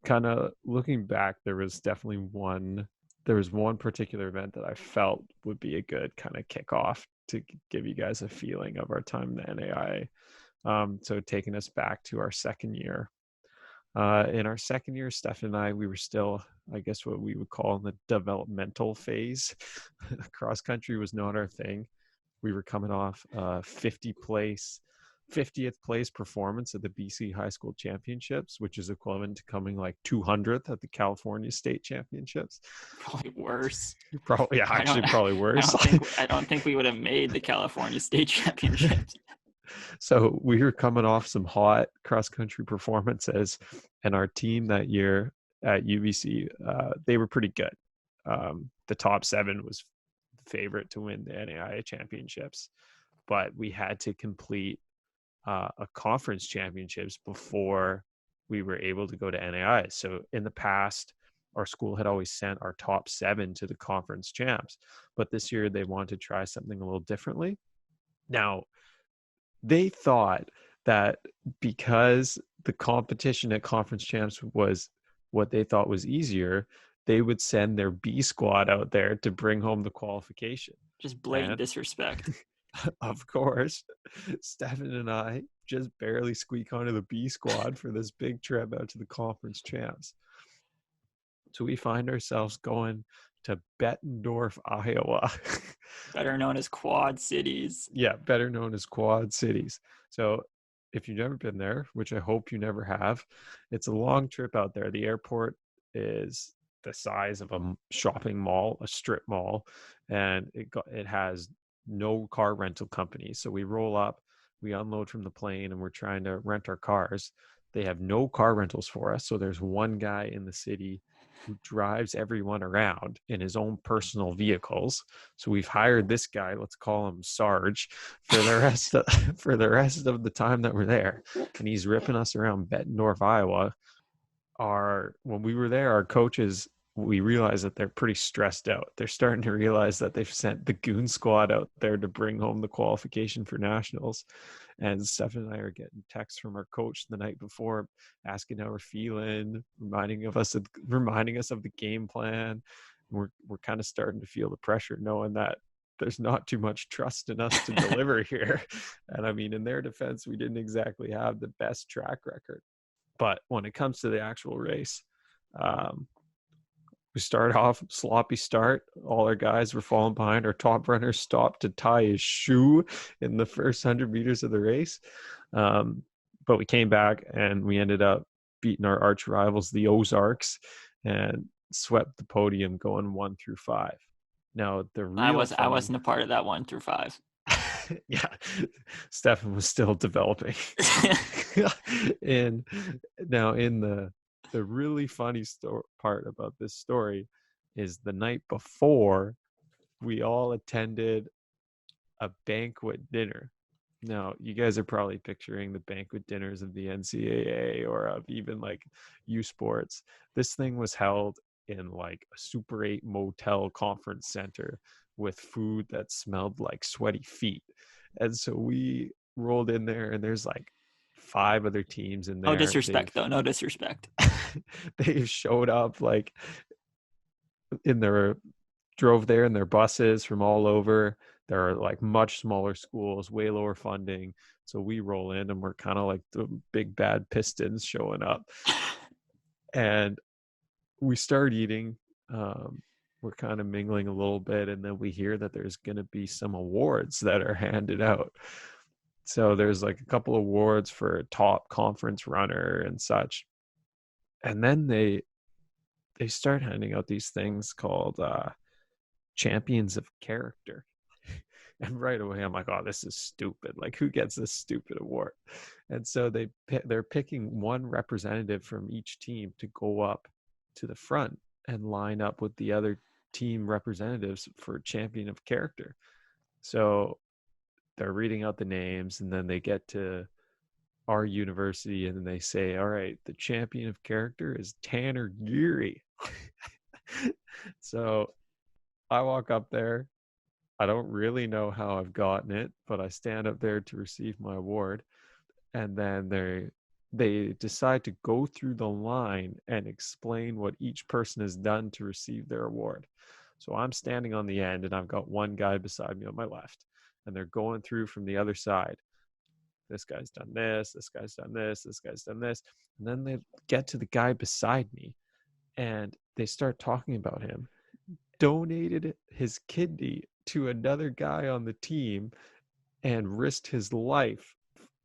kind of looking back, there was one particular event that I felt would be a good kind of kickoff to give you guys a feeling of our time in the NAIA. So taking us back to our second year. In our second year, Stefan and I, we were still, I guess, what we would call in the developmental phase. Cross country was not our thing. We were coming off 50th place performance at the BC High School Championships, which is equivalent to coming like 200th at the California State Championships. Probably worse. Probably, yeah, actually, probably worse. I don't think we would have made the California State Championships. So we were coming off some hot cross-country performances, and our team that year at UBC, they were pretty good. The top 7 was the favorite to win the NAIA championships, but we had to complete a conference championships before we were able to go to NAIA. So in the past, our school had always sent our top 7 to the conference champs, but this year they wanted to try something a little differently. Now, they thought that because the competition at conference champs was what they thought was easier, they would send their B squad out there to bring home the qualification. Just blatant disrespect. Of course, Stefan and I just barely squeak onto the B squad for this big trip out to the conference champs. So we find ourselves going to Bettendorf, Iowa. Better known as Quad Cities. Yeah, better known as Quad Cities. So if you've never been there, which I hope you never have, it's a long trip out there. The airport is the size of a shopping mall, a strip mall, and it has no car rental company. So we roll up, we unload from the plane, and we're trying to rent our cars. They have no car rentals for us. So there's one guy in the city who drives everyone around in his own personal vehicles. So we've hired this guy, let's call him Sarge, for the rest of the time that we're there. And he's ripping us around Bettendorf, Iowa. When we were there, our coaches, we realized that they're pretty stressed out. They're starting to realize that they've sent the goon squad out there to bring home the qualification for nationals. And Stefan and I are getting texts from our coach the night before, asking how we're feeling, reminding us of the game plan. We're kind of starting to feel the pressure, knowing that there's not too much trust in us to deliver here. And I mean, in their defense, we didn't exactly have the best track record. But when it comes to the actual race, we start off sloppy start. All our guys were falling behind. Our top runner stopped to tie his shoe in the first 100 meters of the race. But we came back and we ended up beating our arch rivals, the Ozarks, and swept the podium going 1 through 5. Now, I wasn't a part of that 1 through 5. Yeah, Stefan was still developing. And now in the really funny part about this story is the night before, we all attended a banquet dinner. Now, you guys are probably picturing the banquet dinners of the NCAA or of even like U Sports. This thing was held in like a Super 8 motel conference center with food that smelled like sweaty feet. And so we rolled in there, and there's like 5 other teams in there. No disrespect, though. No disrespect. They showed up like drove there in their buses from all over. There are like much smaller schools, way lower funding. So we roll in and we're kind of like the big bad Pistons showing up. And we start eating. We're kind of mingling a little bit, and then we hear that there's going to be some awards that are handed out. So there's like a couple awards for top conference runner and such. And then they start handing out these things called champions of character. And right away I'm like, oh, this is stupid. Like, who gets this stupid award? And so they're picking one representative from each team to go up to the front and line up with the other team representatives for champion of character. So they're reading out the names, and then they get to our university and they say, all right, the champion of character is Tanner Geary. So I walk up there. I don't really know how I've gotten it, but I stand up there to receive my award. And then they decide to go through the line and explain what each person has done to receive their award. So I'm standing on the end and I've got one guy beside me on my left, and they're going through from the other side. This guy's done this, this guy's done this, this guy's done this. And then they get to the guy beside me and they start talking about him. Donated his kidney to another guy on the team and risked his life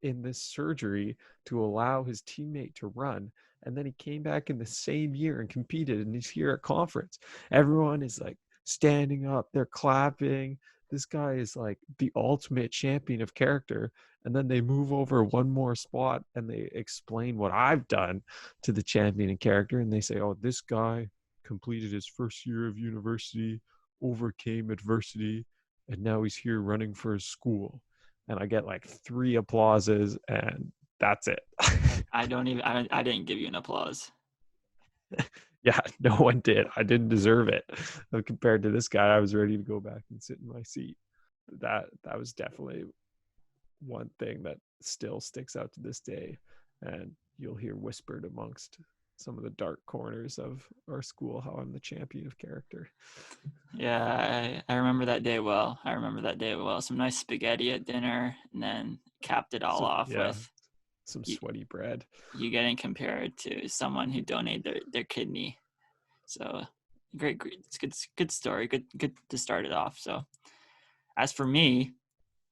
in this surgery to allow his teammate to run. And then he came back in the same year and competed, and he's here at conference. Everyone is like standing up, they're clapping. This guy is like the ultimate champion of character. And then they move over one more spot and they explain what I've done to the champion of character. And they say, oh, this guy completed his first year of university, overcame adversity, and now he's here running for his school. And I get like 3 applauses and that's it. I didn't give you an applause. Yeah, no one did. I didn't deserve it. Compared to this guy, I was ready to go back and sit in my seat. That was definitely one thing that still sticks out to this day, and you'll hear whispered amongst some of the dark corners of our school how I'm the champion of character. Yeah, I remember that day well. Some nice spaghetti at dinner, and then capped it all off with some sweaty bread. You getting compared to someone who donated their kidney. So great. It's good story. Good to start it off. So as for me,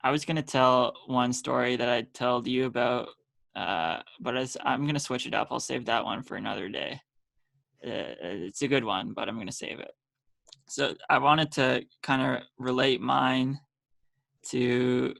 I was going to tell one story that I told you about, but I'm going to switch it up. I'll save that one for another day. It's a good one, but I'm going to save it. So I wanted to kind of relate mine to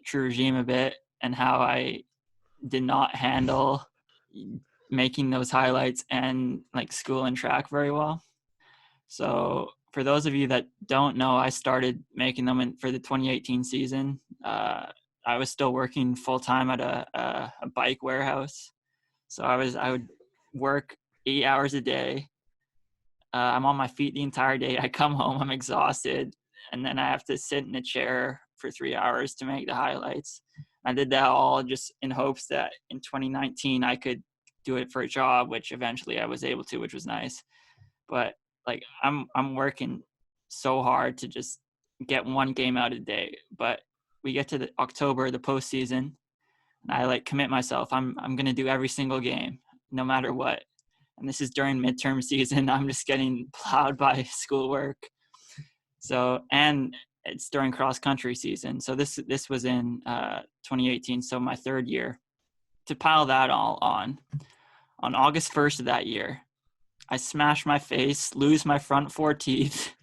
True Regime a bit and how I did not handle making those highlights and like school and track very well. So for those of you that don't know, I started making them for the 2018 season. I was still working full time at a bike warehouse. So I would work 8 hours a day. I'm on my feet the entire day. I come home, I'm exhausted, and then I have to sit in a chair for 3 hours to make the highlights. I did that all just in hopes that in 2019 I could do it for a job, which eventually I was able to, which was nice. But like I'm working so hard to just get one game out a day. But we get to the October, the postseason, and I like commit myself. I'm gonna do every single game, no matter what. And this is during midterm season. I'm just getting plowed by schoolwork. So, and it's during cross country season. So this was in 2018. So my third year. To pile that all on August 1st of that year, I smash my face, lose my front 4 teeth.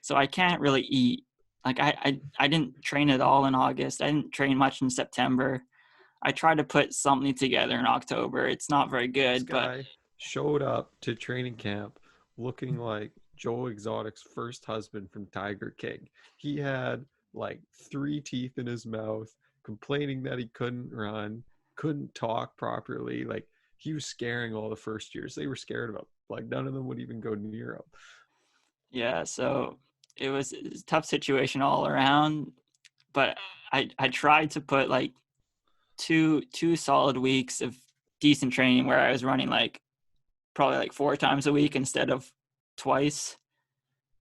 So I can't really eat. Like I didn't train at all in August. I didn't train much in September. I tried to put something together in October. It's not very good, this guy showed up to training camp looking like Joe Exotic's first husband from Tiger King. He had like 3 teeth in his mouth, complaining that he couldn't run, couldn't talk properly. Like he was scaring all the first years. They were scared of him. Like none of them would even go near him. Yeah, so it was a tough situation all around, but I tried to put like two solid weeks of decent training where I was running like probably like 4 times a week instead of twice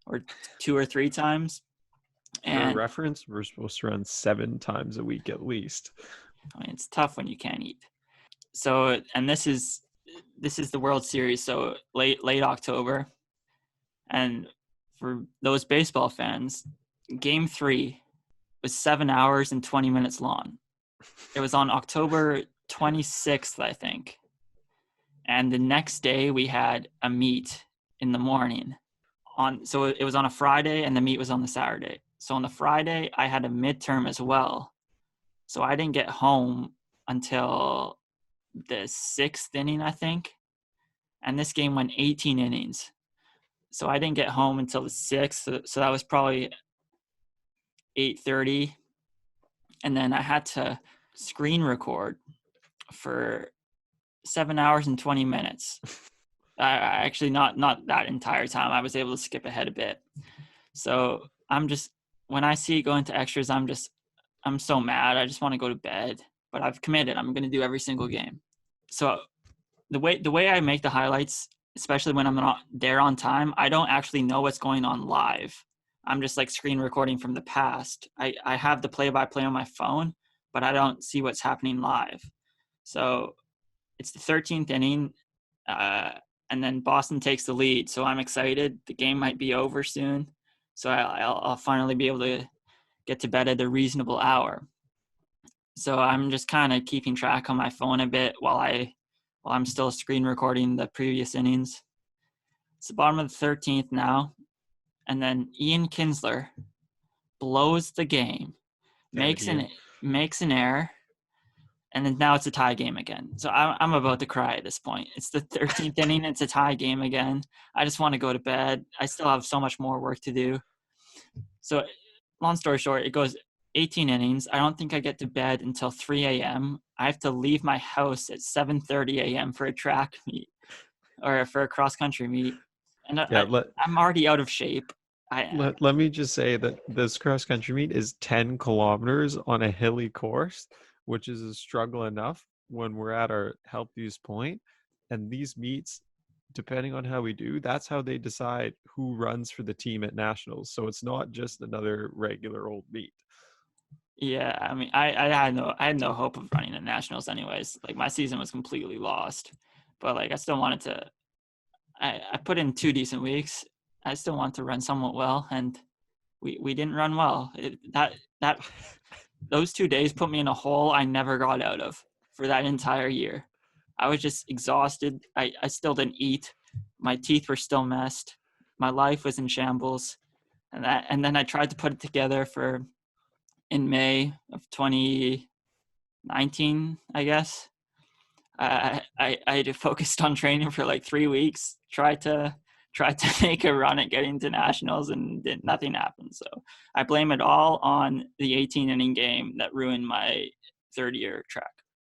or 2 or 3 times. And for reference, we're supposed to run 7 times a week at least. I mean, it's tough when you can't eat. So, and this is the World Series, so late October. And for those baseball fans, Game 3 was 7 hours and 20 minutes long. It was on October 26th, I think. And the next day we had a meet in the morning. So it was on a Friday and the meet was on the Saturday. So on the Friday, I had a midterm as well. So I didn't get home until the 6th inning, I think. And this game went 18 innings. So I didn't get home until the 6th. So that was probably 8:30. And then I had to screen record for 7 hours and 20 minutes. I actually not that entire time. I was able to skip ahead a bit. So I'm just, when I see it going to extras, I'm so mad. I just want to go to bed. but I've committed. I'm going to do every single game. So the way I make the highlights, especially when I'm not there on time, I don't actually know what's going on live. I'm just like screen recording from the past. I have the play-by-play on my phone, but I don't see what's happening live. So it's the 13th inning, and then Boston takes the lead. So I'm excited. The game might be over soon. So I'll finally be able to get to bed at a reasonable hour. So I'm just kind of keeping track on my phone a bit while I'm still screen recording the previous innings. It's the bottom of the 13th now, and then Ian Kinsler blows the game, makes an error, and then now it's a tie game again. So I'm about to cry at this point. It's the 13th inning. It's a tie game again. I just want to go to bed. I still have so much more work to do. So long story short, it goes 18 innings. I don't think I get to bed until 3 a.m. I have to leave my house at 7:30 a.m. for a track meet or for a cross-country meet. And I'm already out of shape. Let me just say that this cross-country meet is 10 kilometers on a hilly course, which is a struggle enough when we're at our healthiest point. And these meets, depending on how we do, that's how they decide who runs for the team at nationals. So it's not just another regular old meet. Yeah, I mean, I had no hope of running at nationals anyways. Like my season was completely lost, but like I still wanted to. I put in 2 decent weeks. I still want to run somewhat well, and we didn't run well. Those 2 days put me in a hole I never got out of for that entire year. I was just exhausted. I still didn't eat. My teeth were still messed. My life was in shambles, and then I tried to put it together in May of 2019, I guess. I focused on training for like 3 weeks, tried to make a run at getting to nationals, and nothing happened. So I blame it all on the 18 inning game that ruined my third year track.